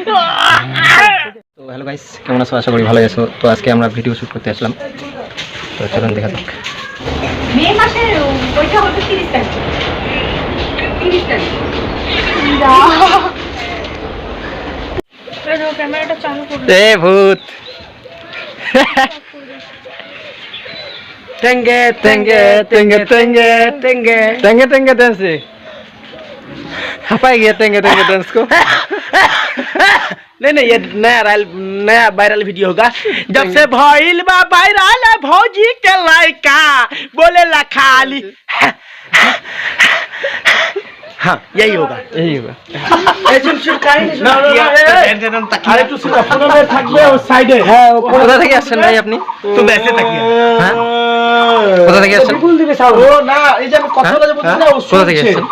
তো hello guys, কেমন আছো? আশা করি ভালো আছো। তো আজকে আমরা ভিডিও শুট করতে আসলাম, তো চলুন দেখা যাক। মে মাসে পরীক্ষা হচ্ছে 30 তারিখ। 30 তারিখ। যা ক্যামেরাটা চালু করো। এ ভূত টেঙ্গে টেঙ্গে টেঙ্গে টেঙ্गे टेंगे टेंगे टेंगे डांस हपाई गया टेंगे टेंगे डांस को। नहीं ये नया वायरल वीडियो होगा। जब से भइल बा वायरल भौजी के लड़का बोले ला खाली हाँ यही होगा। अरे तू फोन में থাকবে ও সাইডে। হ্যাঁ, কোথা থেকে আসছেন ভাই আপনি? तो वैसे तक হ্যাঁ, কোথা থেকে আসছেন? बिल्कुल दिखे साउंड ओ ना এই যে আমি কথা বলে বলছি না ও কোথা থেকে আসছেন?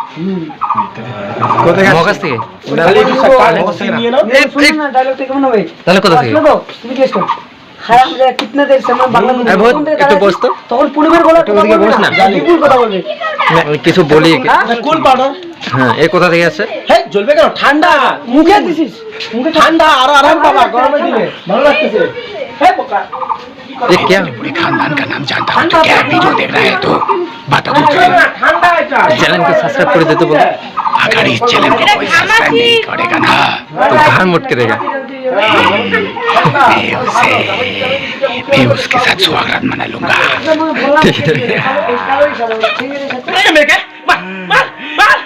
কোথা থেকে? মহাকাশ থেকে। খালি একটু নিয়ে নাও। এই শুনুন না, ডায়লগটা কেমন হবে? তাহলে কোথা থেকে? আসলো তো, তুমি গেস করো। হারাম জায়গা কিতনা দের সময় বাংলা এই ভূত, একটু বস তো। তখন পূর্বের গলা একটু ওদিকে বস না। বিপুল কথা বলবে। কিছু বলি। কুল পাড়ো। হ্যাঁ, এই কোথা থেকে আসছে? হ্যাঁ জ্বলবে কেন? ঠান্ডা মুখে দিছিস, মুখে ঠান্ডা আর আরাম পাবা গরমের দিনে ভালো লাগতেছে। হ্যাঁ বোকা ये क्या? पूरे खानदान का नाम जानता हूँ तो क्या वीडियो देख रहा है तो बता दो। ঠান্ডা এটা चैनल को सब्सक्राइब कर देते बोलो। अगर इस चैनल को कोई सब्सक्राइब नहीं करेगा ना तो कहाँ मुट करेगा? मैं उसके साथ स्वागत मना लूंगा। মেকে মার মার মার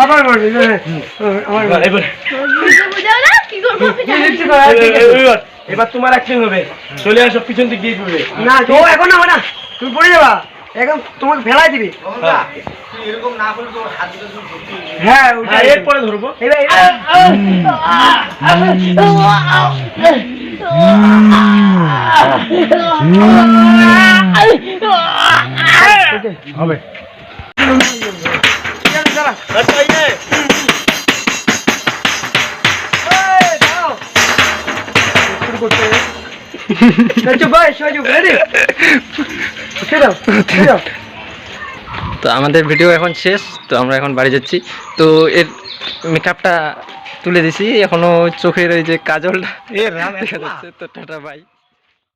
আবার বলবি আমার বুঝাও না কি করব? এবার তোমার অ্যাকশন হবে। চলে আসো পিছন দিক দিয়ে পড়বে। না তো এখন না না, তুমি পড়ে যাবা, এখন তোমাকে ফেলাই দিবি। হ্যাঁ ওটা এরপরে ধরবো। এবার হবে। আচ্ছা ইয়ে তো আমাদের ভিডিও এখন শেষ, তো আমরা এখন বাড়ি যাচ্ছি। তো এর মেকআপটা তুলে দিছি, এখনো চোখের এই যে কাজলটা দেখা যাচ্ছে। তো টাটা বাই।